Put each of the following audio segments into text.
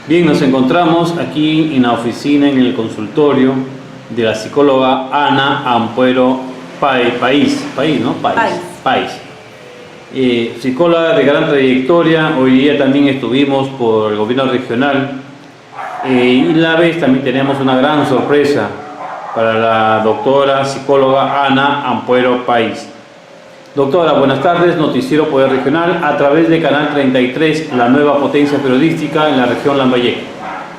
Bien, nos encontramos aquí en la oficina, en el consultorio de la psicóloga Ana Ampuero País, psicóloga de gran trayectoria. Hoy día también estuvimos por el gobierno regional y la vez también tenemos una gran sorpresa para la doctora psicóloga Ana Ampuero País. Doctora, buenas tardes, Noticiero Poder Regional a través de Canal 33, la nueva potencia periodística en la región Lambayeque.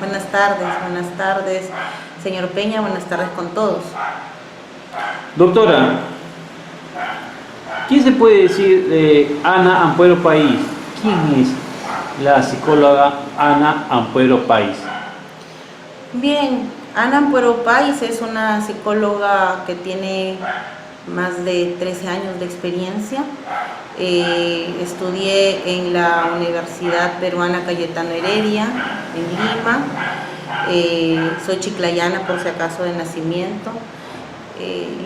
Buenas tardes, señor Peña, buenas tardes con todos. Doctora, ¿qué se puede decir de Ana Ampuero País? ¿Quién es la psicóloga Ana Ampuero País? Bien, Ana Ampuero País es una psicóloga que tiene más de 13 años de experiencia. Estudié en la Universidad Peruana Cayetano Heredia, en Lima. Soy chiclayana por si acaso de nacimiento.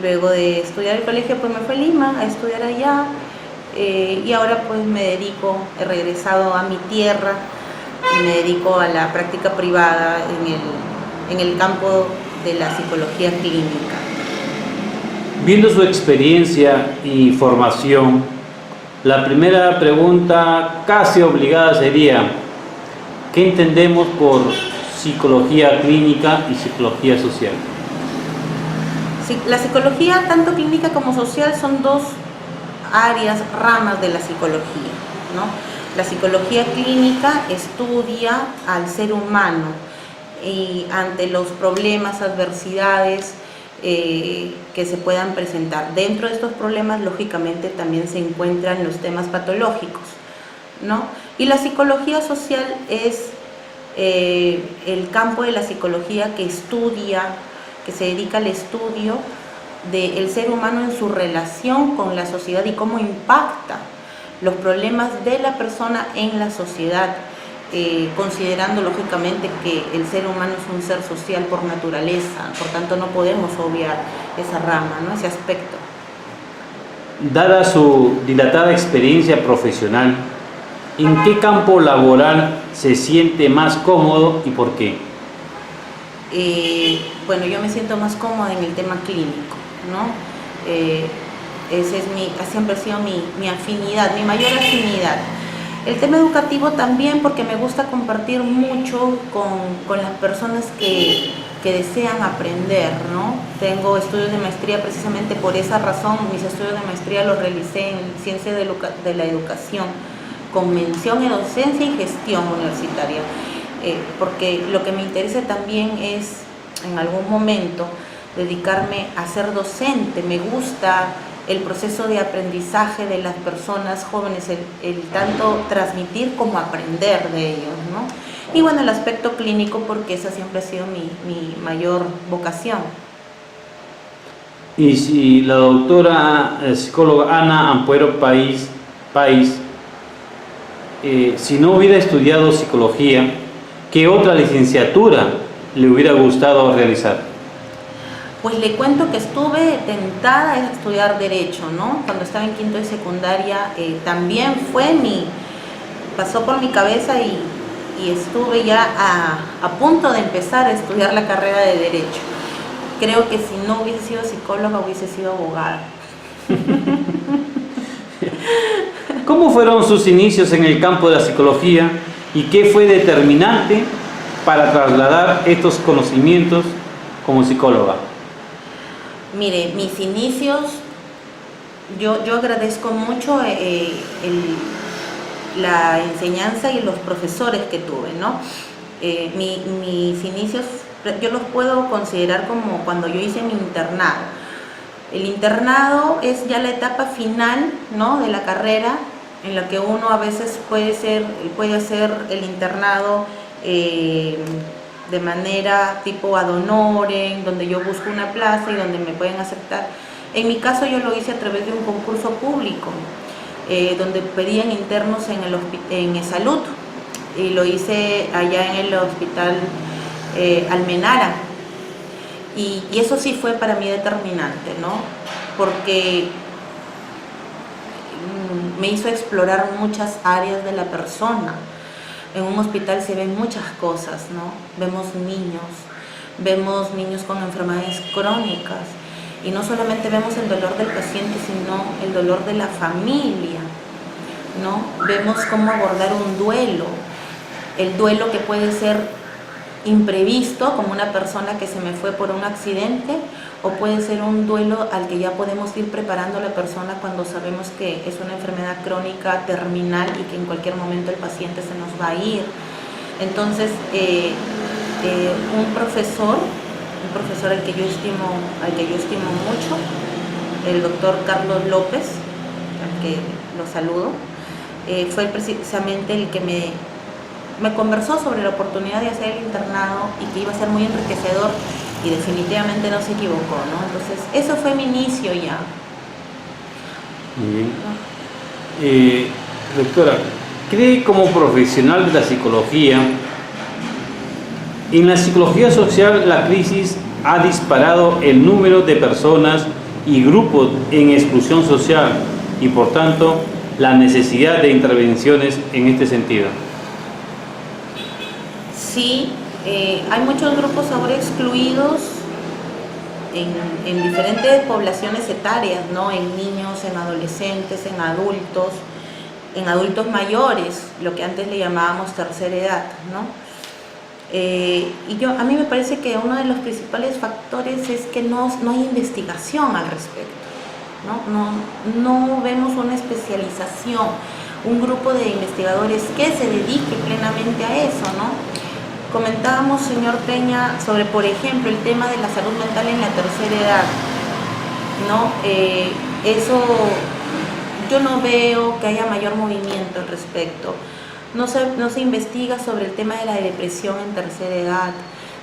Luego de estudiar el colegio pues me fui a Lima a estudiar allá, y ahora pues he regresado a mi tierra y me dedico a la práctica privada en el campo de la psicología clínica. Viendo su experiencia y formación, la primera pregunta casi obligada sería: ¿qué entendemos por psicología clínica y psicología social? La psicología, tanto clínica como social, son dos ramas de la psicología, ¿no? La psicología clínica estudia al ser humano y ante los problemas, adversidades que se puedan presentar. Dentro de estos problemas, lógicamente, también se encuentran los temas patológicos, ¿no? Y la psicología social es el campo de la psicología que se dedica al estudio del ser humano en su relación con la sociedad y cómo impacta los problemas de la persona en la sociedad, considerando lógicamente que el ser humano es un ser social por naturaleza, por tanto no podemos obviar esa rama, ¿no? Ese aspecto. Dada su dilatada experiencia profesional, ¿en qué campo laboral se siente más cómodo y por qué? Bueno, yo me siento más cómoda en el tema clínico, ¿no? Siempre ha sido mi afinidad, mi mayor afinidad. El tema educativo también, porque me gusta compartir mucho con las personas que desean aprender, ¿no? Tengo estudios de maestría precisamente por esa razón. Mis estudios de maestría los realicé en Ciencias de la Educación, con mención en Docencia y Gestión Universitaria. Porque lo que me interesa también es, en algún momento, dedicarme a ser docente. Me gusta el proceso de aprendizaje de las personas jóvenes, el tanto transmitir como aprender de ellos, ¿no? Y bueno, el aspecto clínico, porque esa siempre ha sido mi mayor vocación. Y si la doctora psicóloga Ana Ampuero País, si no hubiera estudiado psicología, ¿qué otra licenciatura le hubiera gustado realizar? Pues le cuento que estuve tentada a estudiar Derecho, ¿no? Cuando estaba en quinto de secundaria, también pasó por mi cabeza y estuve ya a punto de empezar a estudiar la carrera de Derecho. Creo que si no hubiese sido psicóloga, hubiese sido abogada. ¿Cómo fueron sus inicios en el campo de la psicología y qué fue determinante para trasladar estos conocimientos como psicóloga? Mire, mis inicios, yo agradezco mucho la enseñanza y los profesores que tuve, ¿no? Mis inicios, yo los puedo considerar como cuando yo hice mi internado. El internado es ya la etapa final, ¿no?, de la carrera, en la que uno a veces puede hacer el internado de manera tipo ad honorem, donde yo busco una plaza y donde me pueden aceptar. En mi caso yo lo hice a través de un concurso público, donde pedían internos en salud, y lo hice allá en el hospital Almenara, y eso sí fue para mí determinante, ¿no? Porque me hizo explorar muchas áreas de la persona, en un hospital se ven muchas cosas, ¿no? Vemos niños con enfermedades crónicas, y no solamente vemos el dolor del paciente, sino el dolor de la familia, ¿no? Vemos cómo abordar un duelo, el duelo que puede ser imprevisto, como una persona que se me fue por un accidente, o puede ser un duelo al que ya podemos ir preparando a la persona cuando sabemos que es una enfermedad crónica terminal y que en cualquier momento el paciente se nos va a ir. Entonces, un profesor al que yo estimo mucho, el doctor Carlos López, al que lo saludo, fue precisamente el que me conversó sobre la oportunidad de hacer el internado y que iba a ser muy enriquecedor, y definitivamente no se equivocó, ¿no? Entonces, eso fue mi inicio ya. Muy bien. Doctora, ¿cree como profesional de la psicología, en la psicología social la crisis ha disparado el número de personas y grupos en exclusión social y por tanto la necesidad de intervenciones en este sentido? Sí, hay muchos grupos ahora excluidos en diferentes poblaciones etarias, ¿no? En niños, en adolescentes, en adultos mayores, lo que antes le llamábamos tercera edad, ¿no? A mí me parece que uno de los principales factores es que no hay investigación al respecto, ¿no? No vemos una especialización, un grupo de investigadores que se dedique plenamente a eso, ¿no? Comentábamos, señor Peña, sobre, por ejemplo, el tema de la salud mental en la tercera edad, ¿no? Eso yo no veo que haya mayor movimiento al respecto. No se investiga sobre el tema de la depresión en tercera edad,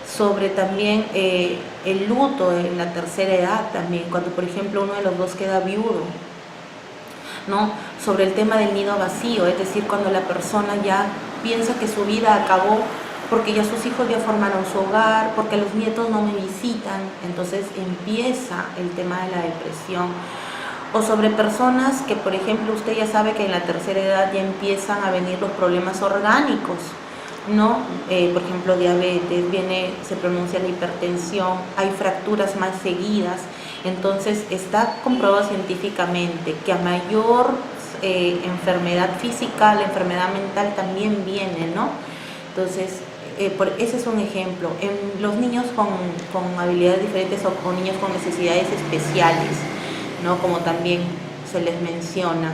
sobre también el luto en la tercera edad también, cuando por ejemplo uno de los dos queda viudo, ¿no? Sobre el tema del nido vacío, es decir, cuando la persona ya piensa que su vida acabó porque ya sus hijos ya formaron su hogar, porque los nietos no me visitan, entonces empieza el tema de la depresión. O sobre personas que, por ejemplo, usted ya sabe que en la tercera edad ya empiezan a venir los problemas orgánicos, ¿no? Por ejemplo, diabetes, se pronuncia la hipertensión, hay fracturas más seguidas. Entonces, está comprobado científicamente que a mayor enfermedad física, la enfermedad mental también viene, ¿no? Entonces, ese es un ejemplo. En los niños con habilidades diferentes o niños con necesidades especiales, ¿no? Como también se les menciona,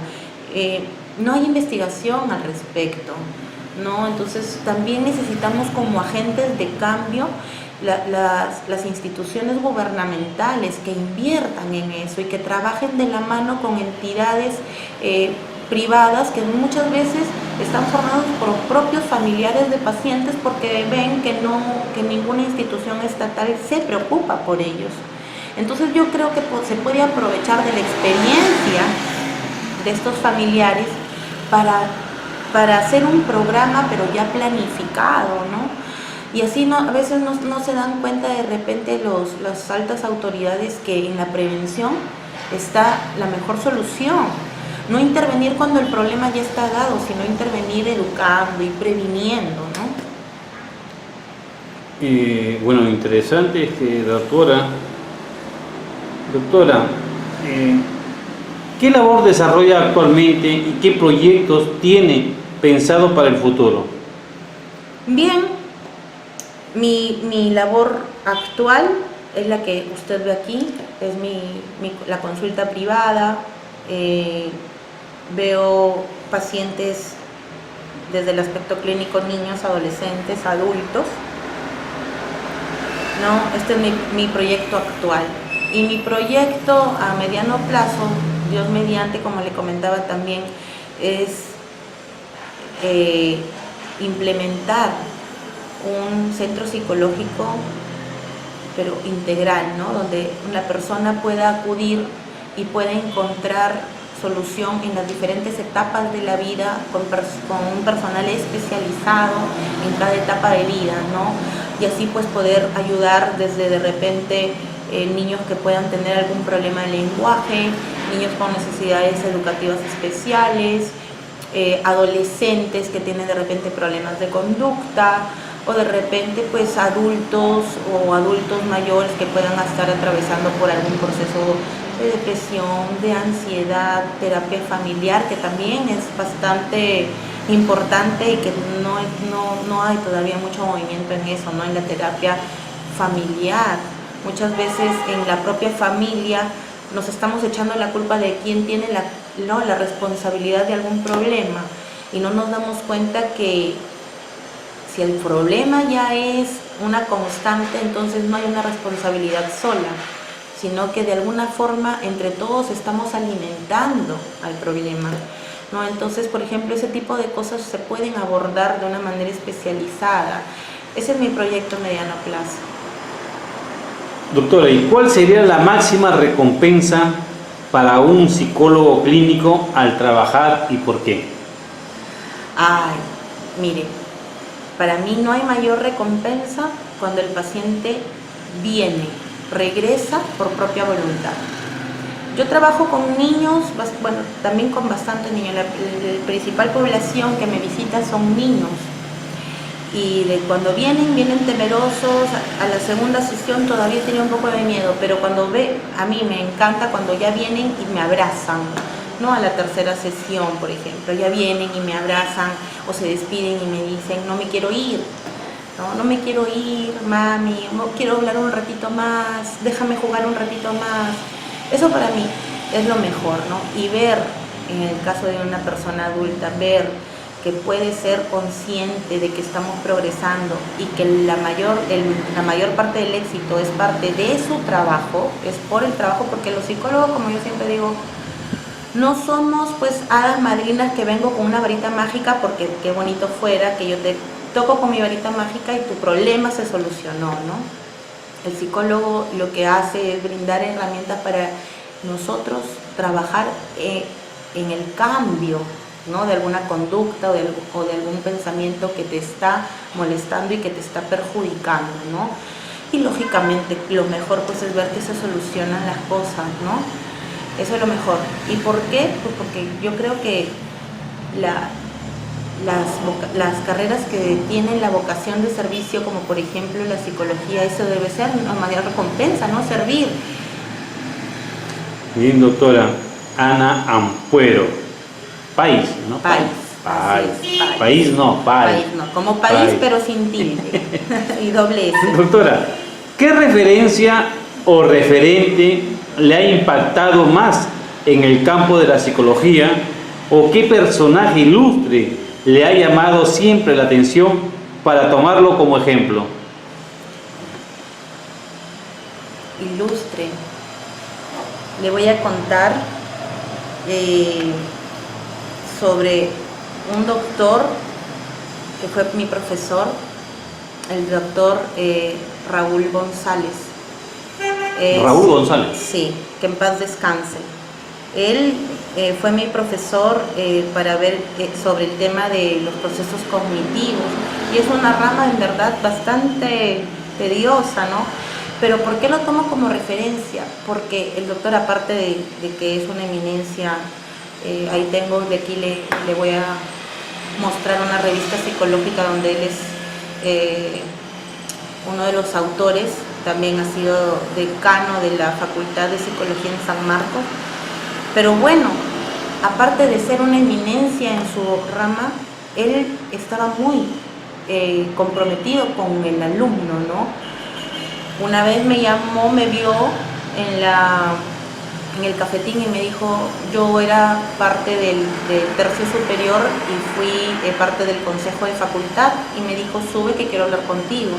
no hay investigación al respecto, ¿no? Entonces también necesitamos como agentes de cambio las instituciones gubernamentales que inviertan en eso y que trabajen de la mano con entidades privadas que muchas veces están formados por propios familiares de pacientes porque ven que ninguna institución estatal se preocupa por ellos. Entonces yo creo que se puede aprovechar de la experiencia de estos familiares para hacer un programa, pero ya planificado, ¿no? Y así a veces no se dan cuenta de repente las altas autoridades que en la prevención está la mejor solución. No intervenir cuando el problema ya está dado, sino intervenir educando y previniendo, ¿no? Bueno, interesante, doctora. Doctora, ¿qué labor desarrolla actualmente y qué proyectos tiene pensado para el futuro? Bien, mi labor actual es la que usted ve aquí, es la consulta privada. Veo pacientes desde el aspecto clínico, niños, adolescentes, adultos, ¿no? Este es mi proyecto actual. Y mi proyecto a mediano plazo, Dios mediante, como le comentaba también, es implementar un centro psicológico, pero integral, ¿no? Donde una persona pueda acudir y pueda encontrar solución en las diferentes etapas de la vida con un personal especializado en cada etapa de vida, ¿no? Y así pues poder ayudar desde de repente niños que puedan tener algún problema de lenguaje, niños con necesidades educativas especiales, adolescentes que tienen de repente problemas de conducta, o de repente pues adultos o adultos mayores que puedan estar atravesando por algún proceso de depresión, de ansiedad, terapia familiar, que también es bastante importante y que no hay todavía mucho movimiento en eso, ¿no? En la terapia familiar. Muchas veces en la propia familia nos estamos echando la culpa de quién tiene la responsabilidad de algún problema, y no nos damos cuenta que si el problema ya es una constante, entonces no hay una responsabilidad sola, sino que de alguna forma entre todos estamos alimentando al problema, ¿no? Entonces, por ejemplo, ese tipo de cosas se pueden abordar de una manera especializada. Ese es mi proyecto a mediano plazo. Doctora, ¿y cuál sería la máxima recompensa para un psicólogo clínico al trabajar y por qué? Ay, mire, para mí no hay mayor recompensa cuando el paciente viene, regresa por propia voluntad. Yo trabajo con niños, bueno, también con bastantes niños. La principal población que me visita son niños. Y cuando vienen temerosos. A la segunda sesión todavía tienen un poco de miedo, pero cuando a mí me encanta cuando ya vienen y me abrazan, ¿no? A la tercera sesión, por ejemplo, ya vienen y me abrazan o se despiden y me dicen, no me quiero ir, no me quiero ir, mami, no quiero hablar un ratito más, déjame jugar un ratito más. Eso para mí es lo mejor, ¿no? Y ver, en el caso de una persona adulta, ver que puede ser consciente de que estamos progresando y que la mayor parte del éxito es parte de su trabajo, es por el trabajo, porque los psicólogos, como yo siempre digo, no somos pues hadas madrinas que vengo con una varita mágica, porque qué bonito fuera que yo te toco con mi varita mágica y tu problema se solucionó, ¿no? El psicólogo lo que hace es brindar herramientas para nosotros trabajar en el cambio, ¿no? De alguna conducta o de algún pensamiento que te está molestando y que te está perjudicando, ¿no? Y lógicamente lo mejor pues es ver que se solucionan las cosas, ¿no? Eso es lo mejor. ¿Y por qué? Pues porque yo creo que las carreras que tienen la vocación de servicio, como por ejemplo la psicología, eso debe ser una mayor recompensa, ¿no? Servir. Bien, doctora. Ana Ampuero. País, ¿no? País. País no, país. País no, como país, pero sin tilde y doble S. Doctora, ¿qué referencia o referente le ha impactado más en el campo de la psicología, o qué personaje ilustre le ha llamado siempre la atención para tomarlo como ejemplo? Ilustre. Le voy a contar sobre un doctor que fue mi profesor, el doctor Raúl González. Raúl González. Sí, que en paz descanse. Él fue mi profesor para ver sobre el tema de los procesos cognitivos, y es una rama en verdad bastante tediosa, ¿no? Pero ¿por qué lo tomo como referencia? Porque el doctor, aparte de que es una eminencia, ahí tengo, de aquí le voy a mostrar una revista psicológica donde él es uno de los autores, también ha sido decano de la Facultad de Psicología en San Marcos. Pero bueno, aparte de ser una eminencia en su rama, él estaba muy comprometido con el alumno, ¿no? Una vez me llamó, me vio en el cafetín y me dijo, yo era parte del tercio superior y fui parte del consejo de facultad, y me dijo, sube que quiero hablar contigo.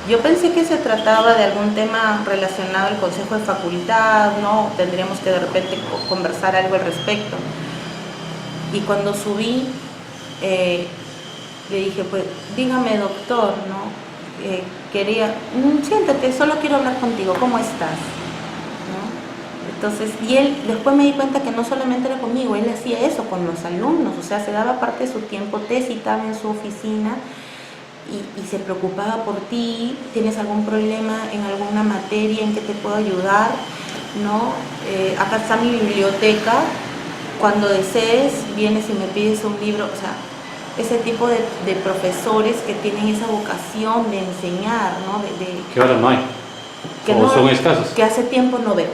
Yo pensé que se trataba de algún tema relacionado al consejo de facultad, ¿no? Tendríamos que de repente conversar algo al respecto. Y cuando subí, le dije, pues dígame, doctor, ¿no? Siéntate, solo quiero hablar contigo, ¿cómo estás? ¿No? Entonces, y él, después me di cuenta que no solamente era conmigo, él hacía eso con los alumnos, o sea, se daba parte de su tiempo, te citaba en su oficina y se preocupaba por ti. ¿Tienes algún problema en alguna materia en que te puedo ayudar? ¿No? Acá está mi biblioteca, cuando desees, vienes y me pides un libro, o sea, ese tipo de profesores que tienen esa vocación de enseñar, ¿no? Que ahora no hay, que o no, son escasos. que hace tiempo no veo.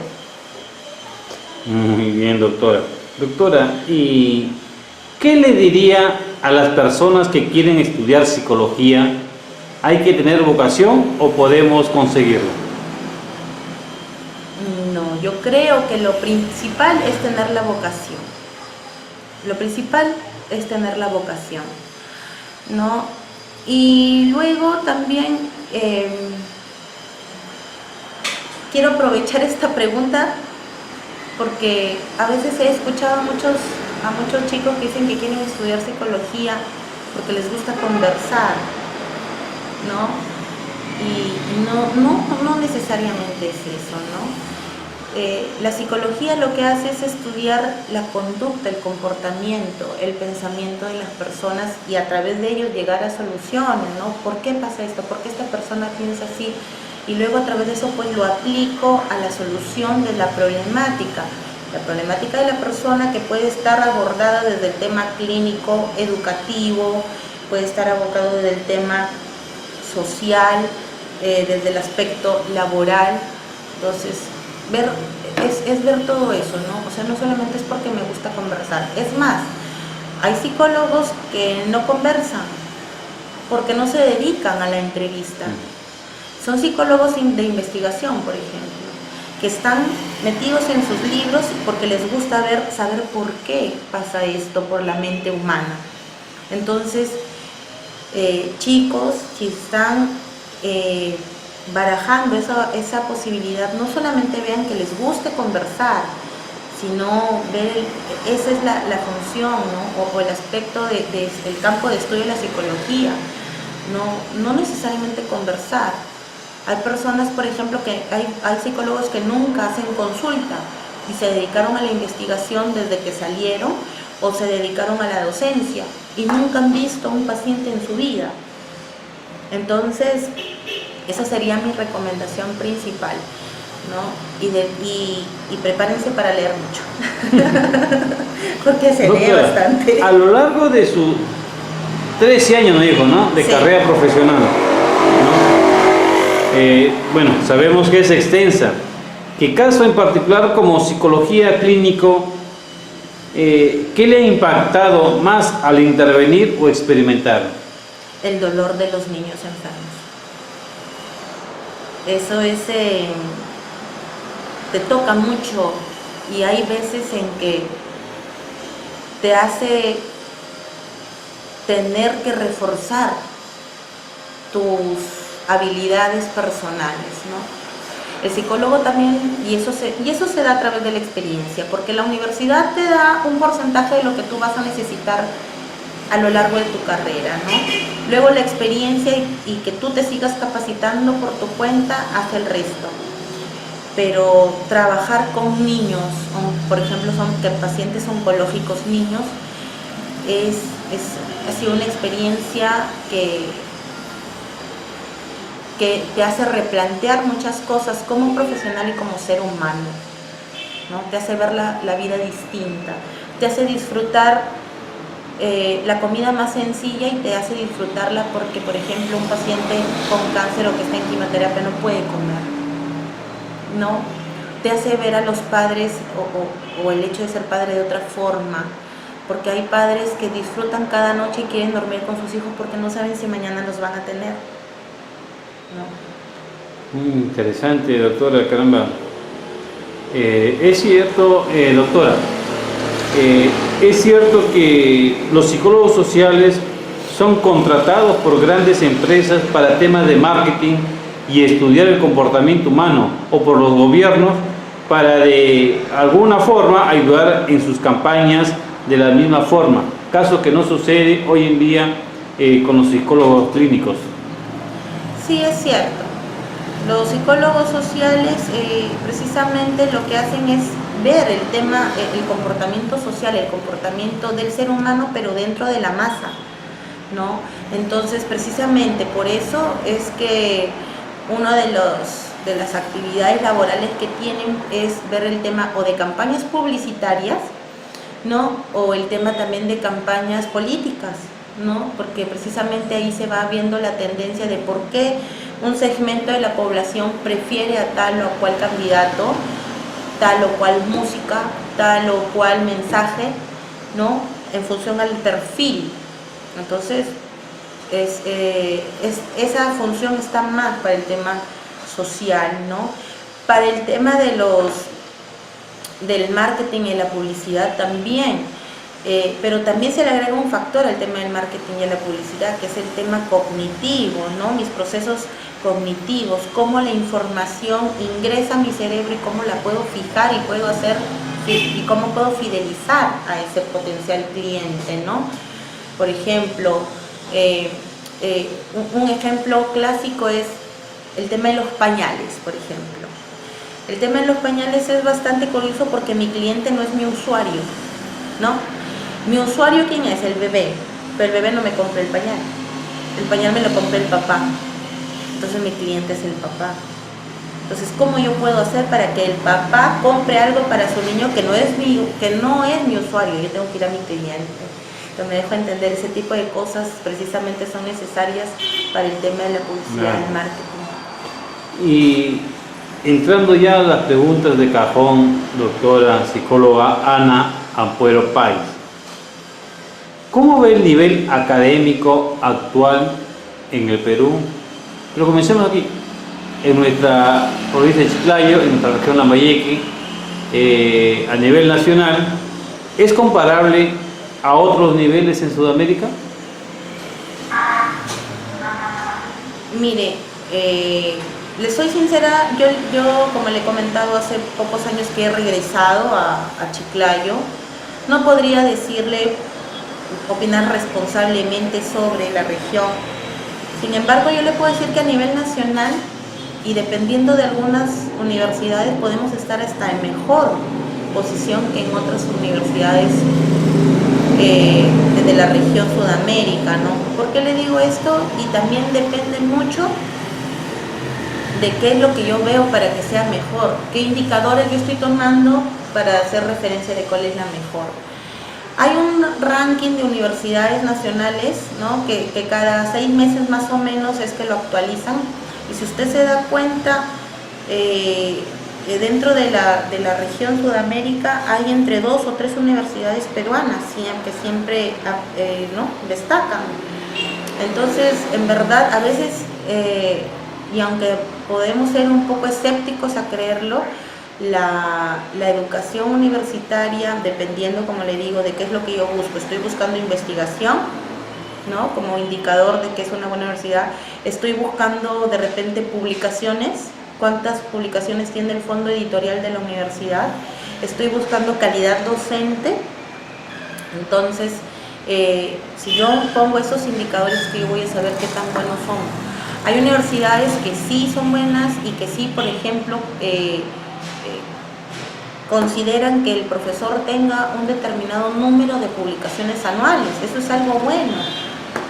Muy bien, doctora. Doctora, ¿y qué le diría a las personas que quieren estudiar psicología? ¿Hay que tener vocación o podemos conseguirlo? No, yo creo que lo principal es tener la vocación. Lo principal es tener la vocación, ¿no? Y luego también quiero aprovechar esta pregunta porque a veces he escuchado a muchos chicos que dicen que quieren estudiar psicología porque les gusta conversar, ¿no? Y no necesariamente es eso, ¿no? La psicología lo que hace es estudiar la conducta, el comportamiento, el pensamiento de las personas y a través de ellos llegar a soluciones, ¿no? ¿Por qué pasa esto? ¿Por qué esta persona piensa así? Y luego a través de eso pues lo aplico a la solución de la problemática de la persona, que puede estar abordada desde el tema clínico, educativo, puede estar abordado desde el tema social, desde el aspecto laboral. Entonces, es ver todo eso, ¿no? O sea, no solamente es porque me gusta conversar. Es más, hay psicólogos que no conversan porque no se dedican a la entrevista. Son psicólogos de investigación, por ejemplo, que están metidos en sus libros porque les gusta saber por qué pasa esto por la mente humana. Entonces, chicos, si están barajando esa posibilidad, no solamente vean que les guste conversar, sino ver, esa es la función, ¿no? o el aspecto del campo de estudio de la psicología, no necesariamente conversar. Hay personas, por ejemplo, que hay psicólogos que nunca hacen consulta y se dedicaron a la investigación desde que salieron o se dedicaron a la docencia y nunca han visto a un paciente en su vida. Entonces, esa sería mi recomendación principal, ¿no? Y prepárense para leer mucho, porque se lee bastante. A lo largo de sus 13 años, me dijo, ¿no? De carrera profesional, ¿no? Bueno, sabemos que es extensa. ¿Qué caso en particular como psicología clínico, qué le ha impactado más al intervenir o experimentar? El dolor de los niños enfermos. Eso te toca mucho y hay veces en que te hace tener que reforzar tus habilidades personales, ¿no? El psicólogo también, y eso se da a través de la experiencia, porque la universidad te da un porcentaje de lo que tú vas a necesitar a lo largo de tu carrera, ¿no? Luego la experiencia y que tú te sigas capacitando por tu cuenta hace el resto. Pero trabajar con niños, por ejemplo, son pacientes oncológicos niños, ha sido una experiencia que te hace replantear muchas cosas como profesional y como ser humano, ¿no? Te hace ver la vida distinta, te hace disfrutar la comida más sencilla y te hace disfrutarla porque, por ejemplo, un paciente con cáncer o que está en quimioterapia no puede comer, ¿no? Te hace ver a los padres o el hecho de ser padre de otra forma, porque hay padres que disfrutan cada noche y quieren dormir con sus hijos porque no saben si mañana los van a tener, ¿no? Muy interesante, doctora, caramba. Es cierto, doctora, es cierto que los psicólogos sociales son contratados por grandes empresas para temas de marketing y estudiar el comportamiento humano, o por los gobiernos para de alguna forma ayudar en sus campañas de la misma forma, caso que no sucede hoy en día con los psicólogos clínicos. Sí, es cierto. Los psicólogos sociales precisamente lo que hacen es ver el tema, el comportamiento social, el comportamiento del ser humano, pero dentro de la masa, ¿no? Entonces, precisamente por eso es que una de las actividades laborales que tienen es ver el tema o de campañas publicitarias, ¿no? O el tema también de campañas políticas, ¿no? Porque precisamente ahí se va viendo la tendencia de por qué un segmento de la población prefiere a tal o cual candidato, tal o cual música, tal o cual mensaje, ¿no? En función al perfil. Entonces, esa función está más para el tema social, ¿no? Para el tema del marketing y la publicidad también, pero también se le agrega un factor al tema del marketing y la publicidad, que es el tema cognitivo, ¿no? Mis procesos cognitivos, cómo la información ingresa a mi cerebro y cómo la puedo fijar y cómo puedo fidelizar a ese potencial cliente, ¿no? Por ejemplo, un ejemplo clásico es el tema de los pañales, por ejemplo. El tema de los pañales es bastante curioso porque mi cliente no es mi usuario, ¿no? Mi usuario, ¿quién es? El bebé, pero el bebé no me compra el pañal me lo compra el papá, entonces mi cliente es el papá. Entonces, ¿cómo yo puedo hacer para que el papá compre algo para su niño que no es mi usuario? Yo tengo que ir a mi cliente. Entonces, me dejo entender, ese tipo de cosas precisamente son necesarias para el tema de la publicidad y el marketing. Y entrando ya a las preguntas de cajón, doctora psicóloga Ana Ampuero Páez, ¿cómo ve el nivel académico actual en el Perú? Pero comencemos aquí, en nuestra provincia de Chiclayo, en nuestra región Lambayeque, a nivel nacional, ¿es comparable a otros niveles en Sudamérica? Mire, les soy sincera, yo como le he comentado hace pocos años que he regresado a Chiclayo, no podría opinar responsablemente sobre la región. Sin embargo, yo le puedo decir que a nivel nacional y dependiendo de algunas universidades podemos estar hasta en mejor posición que en otras universidades de la región Sudamérica, ¿no? ¿Por qué le digo esto? Y también depende mucho de qué es lo que yo veo para que sea mejor, qué indicadores yo estoy tomando para hacer referencia de cuál es la mejor. Hay un ranking de universidades nacionales, ¿no? que cada 6 meses más o menos es que lo actualizan, y si usted se da cuenta, dentro de la región Sudamérica hay entre 2 o 3 universidades peruanas que siempre ¿no? destacan. Entonces, en verdad, a veces, y aunque podemos ser un poco escépticos a creerlo, la educación universitaria, dependiendo, como le digo, de qué es lo que yo busco, estoy buscando investigación, ¿no? Como indicador de que es una buena universidad, estoy buscando de repente publicaciones, cuántas publicaciones tiene el fondo editorial de la universidad, estoy buscando calidad docente. Entonces, si yo pongo esos indicadores, que yo voy a saber qué tan buenos son. Hay universidades que sí son buenas y que sí, por ejemplo, consideran que el profesor tenga un determinado número de publicaciones anuales. Eso es algo bueno.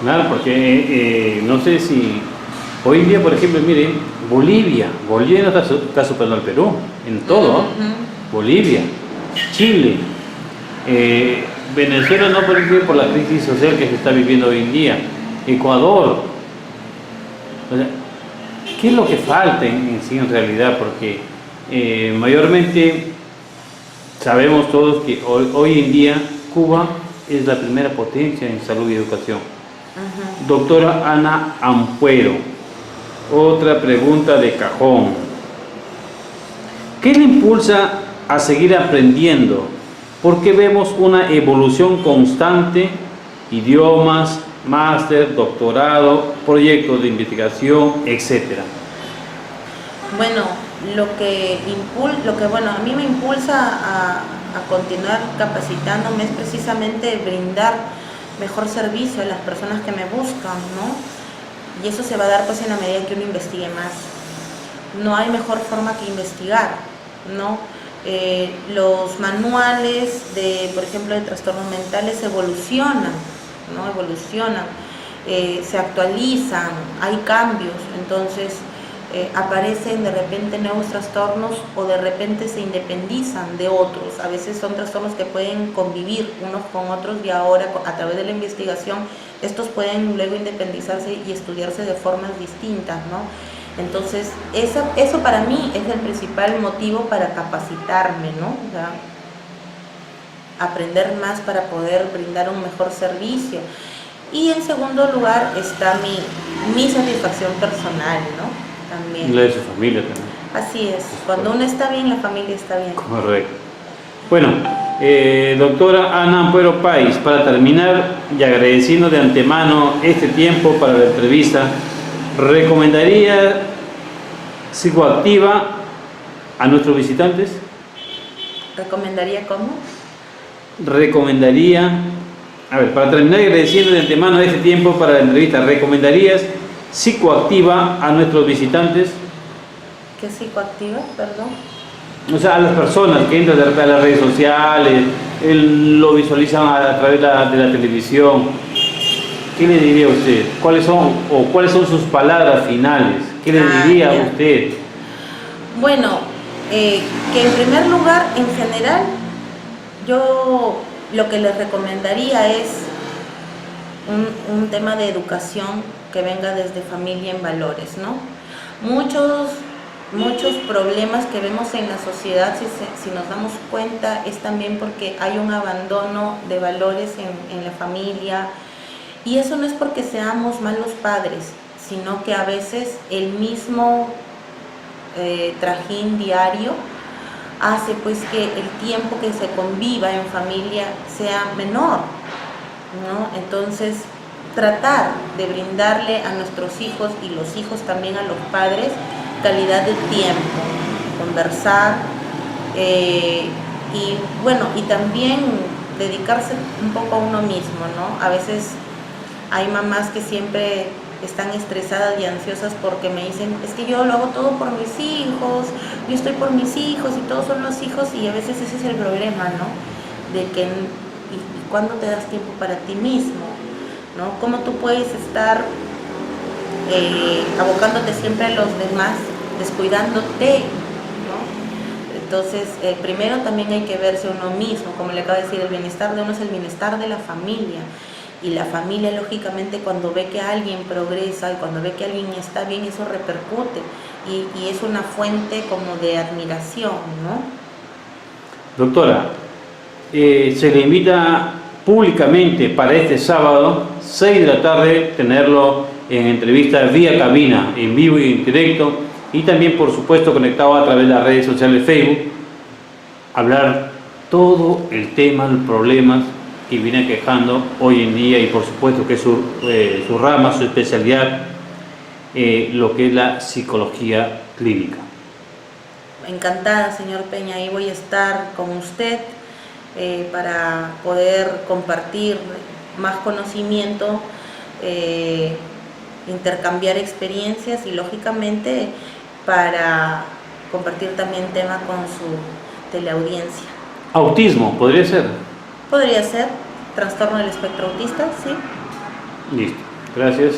Claro, porque no sé si hoy en día, por ejemplo, miren, Bolivia no está superando al Perú en todo. Bolivia, Chile, Venezuela no, por la crisis social que se está viviendo hoy en día, Ecuador. O sea, ¿qué es lo que falta en sí en realidad? Porque mayormente sabemos todos que hoy en día Cuba es la primera potencia en salud y educación. Doctora Ana Ampuero, otra pregunta de cajón. ¿Qué le impulsa a seguir aprendiendo? Porque vemos una evolución constante, idiomas, máster, doctorado, proyectos de investigación, etcétera. Bueno, lo que a mí me impulsa a continuar capacitándome es precisamente brindar mejor servicio a las personas que me buscan, ¿no? Y eso se va a dar pues en la medida que uno investigue más. No hay mejor forma que investigar, ¿no? Los manuales por ejemplo, de trastornos mentales evolucionan, ¿no? Se actualizan, hay cambios. Entonces, aparecen de repente nuevos trastornos o de repente se independizan de otros. A veces son trastornos que pueden convivir unos con otros y ahora a través de la investigación estos pueden luego independizarse y estudiarse de formas distintas, ¿no? Entonces eso para mí es el principal motivo para capacitarme, ¿no? O sea, aprender más para poder brindar un mejor servicio. Y en segundo lugar está mi satisfacción personal, ¿no? También. La de su familia también. Así es, cuando uno está bien, la familia está bien. Correcto. Bueno, doctora Ana Ampuero Páez, para terminar y agradeciendo de antemano este tiempo para la entrevista, ¿recomendaría psicoactiva a nuestros visitantes? ¿Recomendaría cómo? Recomendaría, a ver, para terminar y agradeciendo de antemano este tiempo para la entrevista, ¿recomendarías psicoactiva a nuestros visitantes? ¿Qué psicoactiva? Perdón. O sea, a las personas que entran a las redes sociales, lo visualizan a través de la televisión, ¿qué le diría a usted? ¿Cuáles son sus palabras finales? ¿Qué le diría a usted? Bueno, que en primer lugar, en general, yo lo que les recomendaría es un tema de educación que venga desde familia en valores, ¿no? Muchos problemas que vemos en la sociedad, si nos damos cuenta, es también porque hay un abandono de valores en la familia, y eso no es porque seamos malos padres, sino que a veces el mismo trajín diario hace pues que el tiempo que se conviva en familia sea menor, ¿no? Entonces, tratar de brindarle a nuestros hijos y los hijos también a los padres calidad de tiempo, conversar y bueno, y también dedicarse un poco a uno mismo, ¿no? A veces hay mamás que siempre están estresadas y ansiosas porque me dicen, es que yo lo hago todo por mis hijos, yo estoy por mis hijos y todos son los hijos, y a veces ese es el problema, ¿no? De que ¿y cuándo te das tiempo para ti mismo? ¿No? ¿Cómo tú puedes estar abocándote siempre a los demás, descuidándote, ¿no? Entonces, primero también hay que verse uno mismo, como le acabo de decir, el bienestar de uno es el bienestar de la familia, y la familia lógicamente cuando ve que alguien progresa y cuando ve que alguien está bien, eso repercute y es una fuente como de admiración, ¿no? Doctora, se le invita públicamente para este sábado, 6 de la tarde, tenerlo en entrevista vía cabina, en vivo y en directo, y también por supuesto conectado a través de las redes sociales de Facebook, hablar todo el tema, los problemas que viene quejando hoy en día, y por supuesto que es su rama, su especialidad, lo que es la psicología clínica. Encantada, señor Peña, ahí voy a estar con usted para poder compartir más conocimiento, intercambiar experiencias y lógicamente para compartir también tema con su teleaudiencia. ¿Autismo podría ser? Podría ser trastorno del espectro autista, sí. Listo, gracias.